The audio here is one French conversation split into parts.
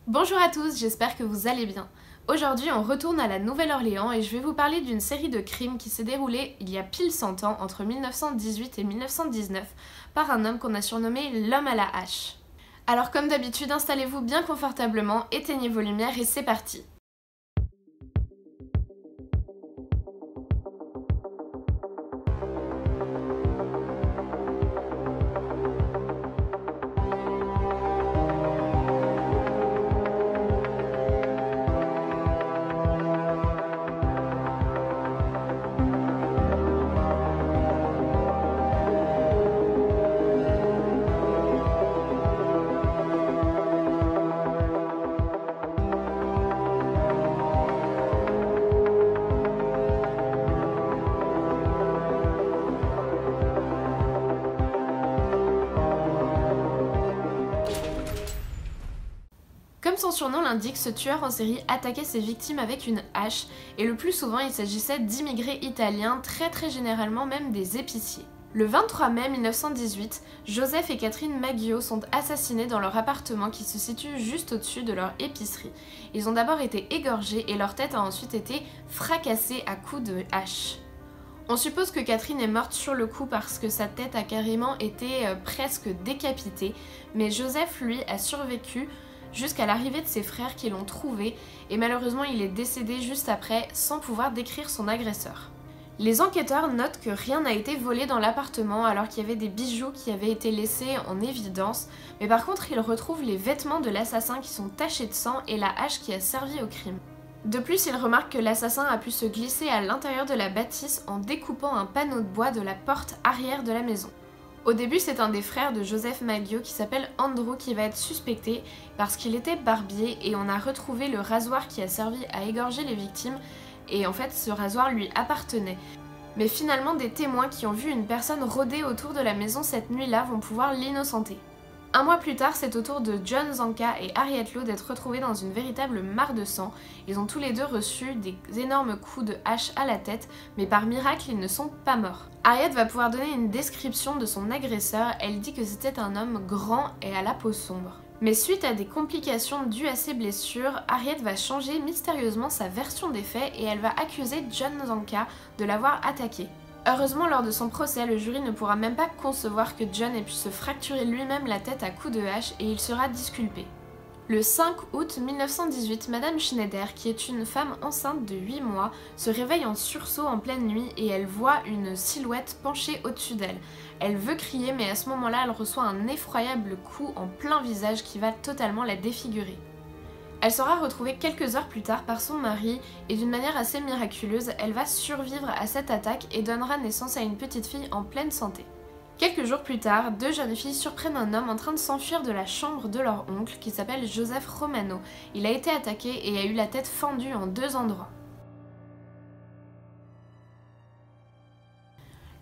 Bonjour à tous, j'espère que vous allez bien. Aujourd'hui, on retourne à la Nouvelle-Orléans et je vais vous parler d'une série de crimes qui s'est déroulée il y a pile 100 ans, entre 1918 et 1919, par un homme qu'on a surnommé l'homme à la hache. Alors comme d'habitude, installez-vous bien confortablement, éteignez vos lumières et c'est parti. Comme son surnom l'indique, ce tueur en série attaquait ses victimes avec une hache et le plus souvent il s'agissait d'immigrés italiens, très généralement même des épiciers. Le 23 mai 1918, Joseph et Catherine Maggio sont assassinés dans leur appartement qui se situe juste au-dessus de leur épicerie. Ils ont d'abord été égorgés et leur tête a ensuite été fracassée à coups de hache. On suppose que Catherine est morte sur le coup parce que sa tête a carrément été presque décapitée, mais Joseph lui a survécu jusqu'à l'arrivée de ses frères qui l'ont trouvé et malheureusement il est décédé juste après sans pouvoir décrire son agresseur. Les enquêteurs notent que rien n'a été volé dans l'appartement alors qu'il y avait des bijoux qui avaient été laissés en évidence, mais par contre ils retrouvent les vêtements de l'assassin qui sont tachés de sang et la hache qui a servi au crime. De plus, ils remarquent que l'assassin a pu se glisser à l'intérieur de la bâtisse en découpant un panneau de bois de la porte arrière de la maison. Au début, c'est un des frères de Joseph Maggio qui s'appelle Andrew qui va être suspecté parce qu'il était barbier et on a retrouvé le rasoir qui a servi à égorger les victimes et en fait ce rasoir lui appartenait. Mais finalement, des témoins qui ont vu une personne rôder autour de la maison cette nuit-là vont pouvoir l'innocenter. Un mois plus tard, c'est au tour de John Zanca et Harriet Lowe d'être retrouvés dans une véritable mare de sang. Ils ont tous les deux reçu des énormes coups de hache à la tête, mais par miracle, ils ne sont pas morts. Harriet va pouvoir donner une description de son agresseur. Elle dit que c'était un homme grand et à la peau sombre. Mais suite à des complications dues à ses blessures, Harriet va changer mystérieusement sa version des faits et elle va accuser John Zanca de l'avoir attaqué. Heureusement, lors de son procès, le jury ne pourra même pas concevoir que John ait pu se fracturer lui-même la tête à coups de hache et il sera disculpé. Le 5 août 1918, Madame Schneider, qui est une femme enceinte de 8 mois, se réveille en sursaut en pleine nuit et elle voit une silhouette penchée au-dessus d'elle. Elle veut crier mais à ce moment-là, elle reçoit un effroyable coup en plein visage qui va totalement la défigurer. Elle sera retrouvée quelques heures plus tard par son mari et d'une manière assez miraculeuse, elle va survivre à cette attaque et donnera naissance à une petite fille en pleine santé. Quelques jours plus tard, deux jeunes filles surprennent un homme en train de s'enfuir de la chambre de leur oncle qui s'appelle Joseph Romano. Il a été attaqué et a eu la tête fendue en 2 endroits.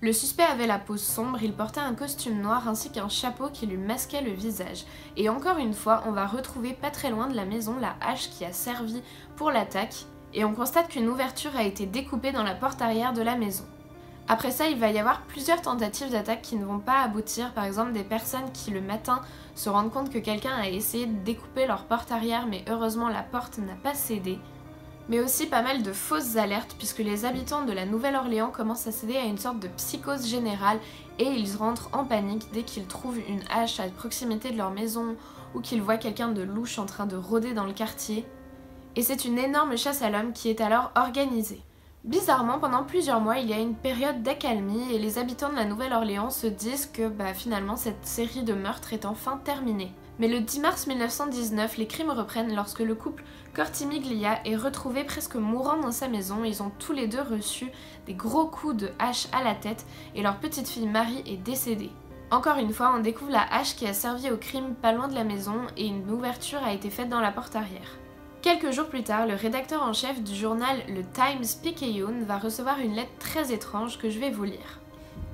Le suspect avait la peau sombre, il portait un costume noir ainsi qu'un chapeau qui lui masquait le visage. Et encore une fois, on va retrouver pas très loin de la maison la hache qui a servi pour l'attaque et on constate qu'une ouverture a été découpée dans la porte arrière de la maison. Après ça, il va y avoir plusieurs tentatives d'attaque qui ne vont pas aboutir, par exemple des personnes qui le matin se rendent compte que quelqu'un a essayé de découper leur porte arrière mais heureusement la porte n'a pas cédé. Mais aussi pas mal de fausses alertes puisque les habitants de la Nouvelle-Orléans commencent à céder à une sorte de psychose générale et ils rentrent en panique dès qu'ils trouvent une hache à proximité de leur maison ou qu'ils voient quelqu'un de louche en train de rôder dans le quartier. Et c'est une énorme chasse à l'homme qui est alors organisée. Bizarrement, pendant plusieurs mois, il y a une période d'accalmie et les habitants de la Nouvelle-Orléans se disent que finalement cette série de meurtres est enfin terminée. Mais le 10 mars 1919, les crimes reprennent lorsque le couple Cortimiglia est retrouvé presque mourant dans sa maison. Ils ont tous les deux reçu des gros coups de hache à la tête et leur petite fille Marie est décédée. Encore une fois, on découvre la hache qui a servi au crime pas loin de la maison et une ouverture a été faite dans la porte arrière. Quelques jours plus tard, le rédacteur en chef du journal le Times-Picayune va recevoir une lettre très étrange que je vais vous lire.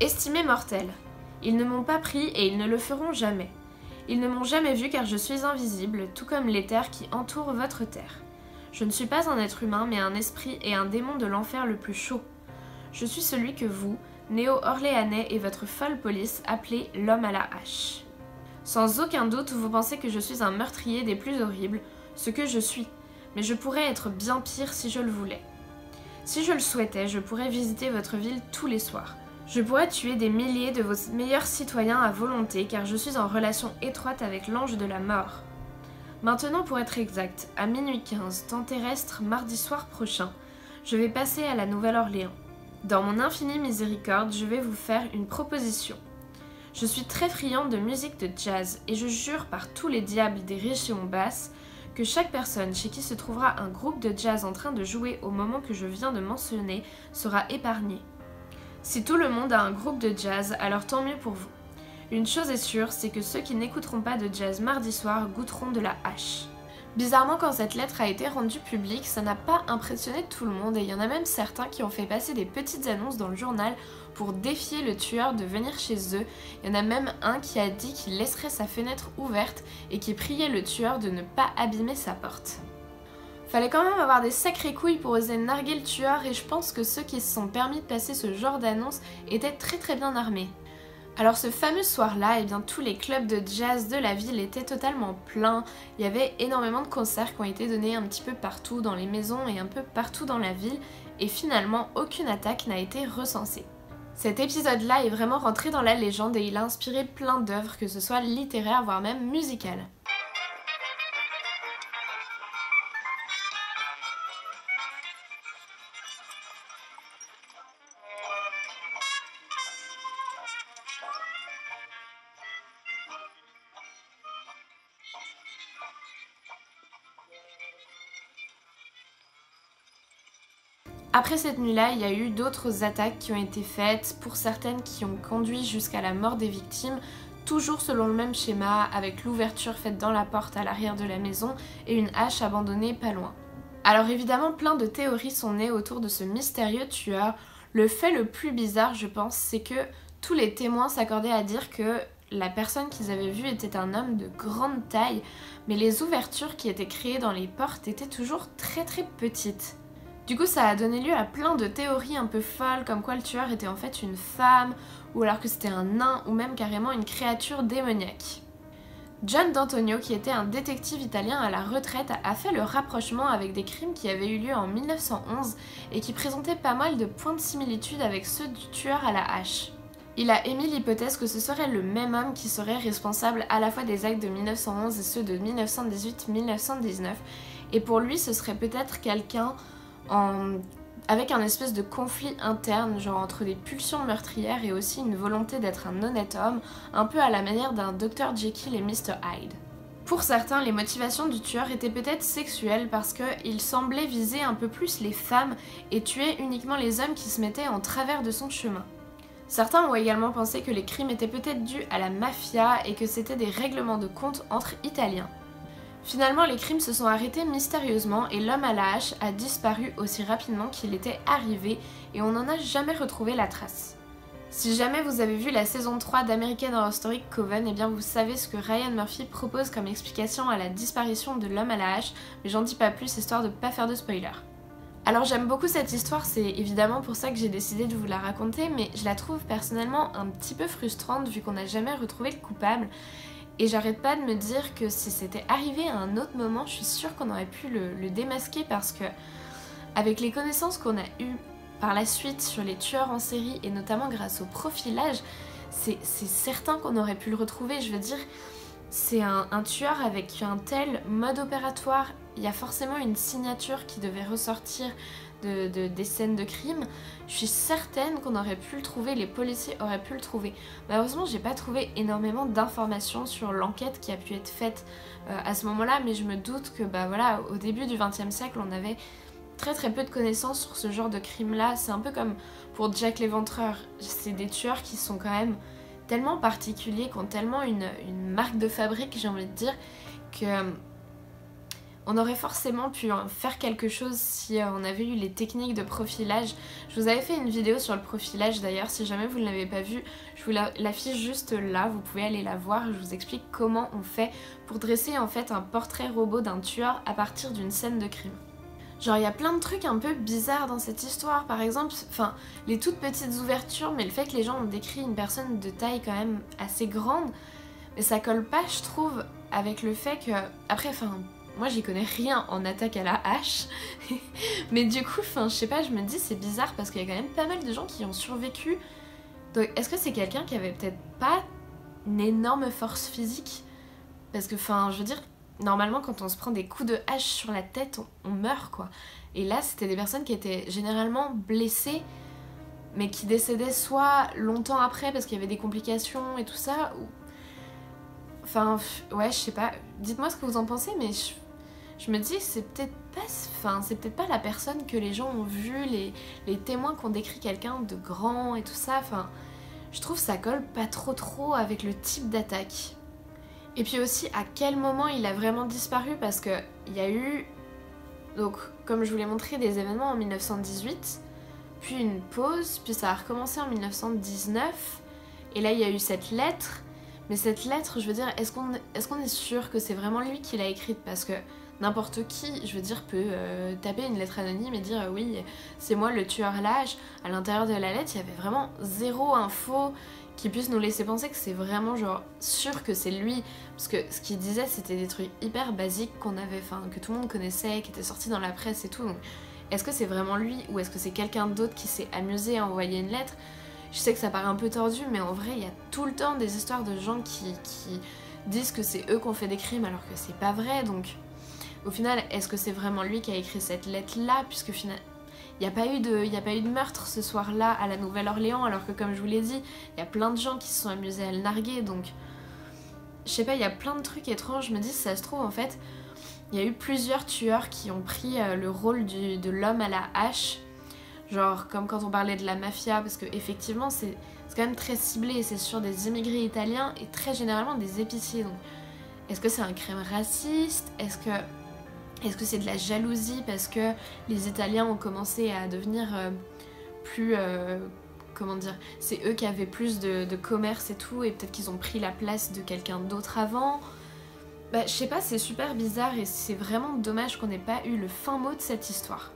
Estimés mortels, ils ne m'ont pas pris et ils ne le feront jamais. Ils ne m'ont jamais vu car je suis invisible, tout comme l'éther qui entoure votre terre. Je ne suis pas un être humain, mais un esprit et un démon de l'enfer le plus chaud. Je suis celui que vous, néo-orléanais et votre folle police appelez l'homme à la hache. Sans aucun doute, vous pensez que je suis un meurtrier des plus horribles. ce que je suis, mais je pourrais être bien pire si je le voulais. Si je le souhaitais, je pourrais visiter votre ville tous les soirs. Je pourrais tuer des milliers de vos meilleurs citoyens à volonté car je suis en relation étroite avec l'ange de la mort. Maintenant, pour être exact, à minuit 15, temps terrestre, mardi soir prochain, je vais passer à la Nouvelle-Orléans. Dans mon infinie miséricorde, je vais vous faire une proposition. Je suis très friande de musique de jazz et je jure par tous les diables des régions basses que chaque personne chez qui se trouvera un groupe de jazz en train de jouer au moment que je viens de mentionner sera épargnée. Si tout le monde a un groupe de jazz, alors tant mieux pour vous. Une chose est sûre, c'est que ceux qui n'écouteront pas de jazz mardi soir goûteront de la hache. Bizarrement, quand cette lettre a été rendue publique, ça n'a pas impressionné tout le monde et il y en a même certains qui ont fait passer des petites annonces dans le journal pour défier le tueur de venir chez eux. Il y en a même un qui a dit qu'il laisserait sa fenêtre ouverte et qui priait le tueur de ne pas abîmer sa porte. Fallait quand même avoir des sacrées couilles pour oser narguer le tueur et je pense que ceux qui se sont permis de passer ce genre d'annonce étaient très bien armés. Alors ce fameux soir-là, eh bien tous les clubs de jazz de la ville étaient totalement pleins. Il y avait énormément de concerts qui ont été donnés un petit peu partout dans les maisons et un peu partout dans la ville et finalement aucune attaque n'a été recensée. Cet épisode-là est vraiment rentré dans la légende et il a inspiré plein d'œuvres, que ce soit littéraires voire même musicales. Après cette nuit-là, il y a eu d'autres attaques qui ont été faites, pour certaines qui ont conduit jusqu'à la mort des victimes, toujours selon le même schéma, avec l'ouverture faite dans la porte à l'arrière de la maison et une hache abandonnée pas loin. Alors évidemment, plein de théories sont nées autour de ce mystérieux tueur. Le fait le plus bizarre, je pense, c'est que tous les témoins s'accordaient à dire que la personne qu'ils avaient vue était un homme de grande taille, mais les ouvertures qui étaient créées dans les portes étaient toujours très petites. Du coup, ça a donné lieu à plein de théories un peu folles, comme quoi le tueur était en fait une femme, ou alors que c'était un nain, ou même carrément une créature démoniaque. John D'Antonio, qui était un détective italien à la retraite, a fait le rapprochement avec des crimes qui avaient eu lieu en 1911 et qui présentaient pas mal de points de similitude avec ceux du tueur à la hache. Il a émis l'hypothèse que ce serait le même homme qui serait responsable à la fois des actes de 1911 et ceux de 1918-1919, et pour lui ce serait peut-être quelqu'un avec un espèce de conflit interne, genre entre des pulsions meurtrières et aussi une volonté d'être un honnête homme, un peu à la manière d'un Dr Jekyll et Mr Hyde. Pour certains, les motivations du tueur étaient peut-être sexuelles parce qu'il semblait viser un peu plus les femmes et tuer uniquement les hommes qui se mettaient en travers de son chemin. Certains ont également pensé que les crimes étaient peut-être dus à la mafia et que c'était des règlements de compte entre Italiens. Finalement, les crimes se sont arrêtés mystérieusement et l'homme à la hache a disparu aussi rapidement qu'il était arrivé et on n'en a jamais retrouvé la trace. Si jamais vous avez vu la saison 3 d'American Horror Story Coven, eh bien vous savez ce que Ryan Murphy propose comme explication à la disparition de l'homme à la hache, mais j'en dis pas plus histoire de pas faire de spoiler. Alors j'aime beaucoup cette histoire, c'est évidemment pour ça que j'ai décidé de vous la raconter, mais je la trouve personnellement un petit peu frustrante vu qu'on n'a jamais retrouvé le coupable. Et j'arrête pas de me dire que si c'était arrivé à un autre moment, je suis sûre qu'on aurait pu le démasquer parce que avec les connaissances qu'on a eues par la suite sur les tueurs en série et notamment grâce au profilage, c'est certain qu'on aurait pu le retrouver. Je veux dire, c'est un tueur avec un tel mode opératoire, il y a forcément une signature qui devait ressortir des scènes de crime. Je suis certaine qu'on aurait pu le trouver, les policiers auraient pu le trouver. Malheureusement, j'ai pas trouvé énormément d'informations sur l'enquête qui a pu être faite à ce moment-là, mais je me doute que voilà, au début du XXe siècle, on avait très peu de connaissances sur ce genre de crime-là. C'est un peu comme pour Jack l'Éventreur. C'est des tueurs qui sont quand même tellement particuliers, qui ont tellement une marque de fabrique, j'ai envie de dire, que on aurait forcément pu en faire quelque chose si on avait eu les techniques de profilage. Je vous avais fait une vidéo sur le profilage d'ailleurs, si jamais vous ne l'avez pas vue, je vous l'affiche juste là, vous pouvez aller la voir, je vous explique comment on fait pour dresser en fait un portrait robot d'un tueur à partir d'une scène de crime. Genre il y a plein de trucs un peu bizarres dans cette histoire, par exemple, les toutes petites ouvertures, mais le fait que les gens ont décrit une personne de taille quand même assez grande, mais ça colle pas je trouve avec le fait que, après moi j'y connais rien en attaque à la hache. Mais du coup, enfin je sais pas, je me dis c'est bizarre parce qu'il y a quand même pas mal de gens qui ont survécu. Donc est-ce que c'est quelqu'un qui avait peut-être pas une énorme force physique? Parce que enfin je veux dire, normalement quand on se prend des coups de hache sur la tête, on meurt quoi. Et là c'était des personnes qui étaient généralement blessées, mais qui décédaient soit longtemps après parce qu'il y avait des complications et tout ça, ou... Enfin, ouais, je sais pas, dites-moi ce que vous en pensez, mais je me dis c'est peut-être pas... Enfin, c'est peut-être pas la personne que les gens ont vue, les témoins qui ont décrit quelqu'un de grand et tout ça, enfin... Je trouve ça colle pas trop avec le type d'attaque. Et puis aussi, à quel moment il a vraiment disparu, parce que il y a eu... Donc, comme je vous l'ai montré, des événements en 1918, puis une pause, puis ça a recommencé en 1919, et là il y a eu cette lettre, mais cette lettre, je veux dire, est-ce qu'on est sûr que c'est vraiment lui qui l'a écrite? Parce que n'importe qui, je veux dire, peut taper une lettre anonyme et dire oui, c'est moi le tueur lâche. À l'intérieur de la lettre, il y avait vraiment zéro info qui puisse nous laisser penser que c'est vraiment genre sûr que c'est lui. Parce que ce qu'il disait, c'était des trucs hyper basiques qu'on avait, enfin, que tout le monde connaissait, qui étaient sortis dans la presse et tout. Donc, est-ce que c'est vraiment lui ou est-ce que c'est quelqu'un d'autre qui s'est amusé à envoyer une lettre? Je sais que ça paraît un peu tordu, mais en vrai, il y a tout le temps des histoires de gens qui disent que c'est eux qui ont fait des crimes alors que c'est pas vrai. Donc, au final, est-ce que c'est vraiment lui qui a écrit cette lettre-là? Puisque finalement, il n'y a pas eu de meurtre ce soir-là à la Nouvelle-Orléans, alors que comme je vous l'ai dit, il y a plein de gens qui se sont amusés à le narguer. Donc, je sais pas, il y a plein de trucs étranges. Je me dis, si ça se trouve, en fait, il y a eu plusieurs tueurs qui ont pris le rôle de l'homme à la hache. Genre, comme quand on parlait de la mafia, parce que effectivement, c'est quand même très ciblé. C'est sur des immigrés italiens et très généralement des épiciers. Donc, est-ce que c'est un crime raciste? Est-ce que c'est de la jalousie parce que les Italiens ont commencé à devenir plus... comment dire? C'est eux qui avaient plus de commerce et tout, et peut-être qu'ils ont pris la place de quelqu'un d'autre avant. Bah, je sais pas, c'est super bizarre et c'est vraiment dommage qu'on n'ait pas eu le fin mot de cette histoire.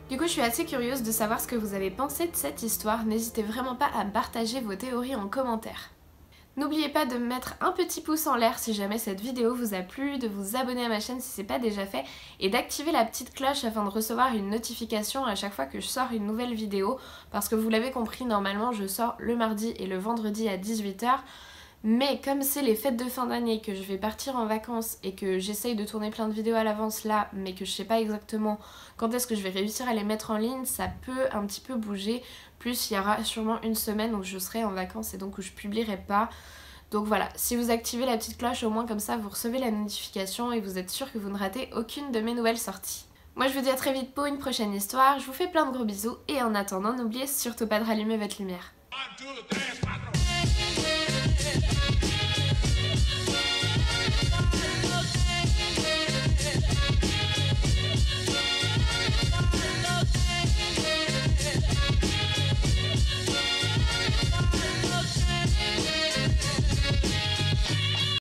Du coup, je suis assez curieuse de savoir ce que vous avez pensé de cette histoire. N'hésitez vraiment pas à me partager vos théories en commentaire. N'oubliez pas de me mettre un petit pouce en l'air si jamais cette vidéo vous a plu, de vous abonner à ma chaîne si c'est pas déjà fait et d'activer la petite cloche afin de recevoir une notification à chaque fois que je sors une nouvelle vidéo, parce que vous l'avez compris, normalement je sors le mardi et le vendredi à 18 h. Mais comme c'est les fêtes de fin d'année, que je vais partir en vacances et que j'essaye de tourner plein de vidéos à l'avance là, mais que je sais pas exactement quand est-ce que je vais réussir à les mettre en ligne, ça peut un petit peu bouger. Plus il y aura sûrement une semaine où je serai en vacances et donc où je publierai pas. Donc voilà, si vous activez la petite cloche, au moins comme ça vous recevez la notification et vous êtes sûr que vous ne ratez aucune de mes nouvelles sorties. Moi je vous dis à très vite pour une prochaine histoire, je vous fais plein de gros bisous et en attendant n'oubliez surtout pas de rallumer votre lumière. 1, 2, 3, 4.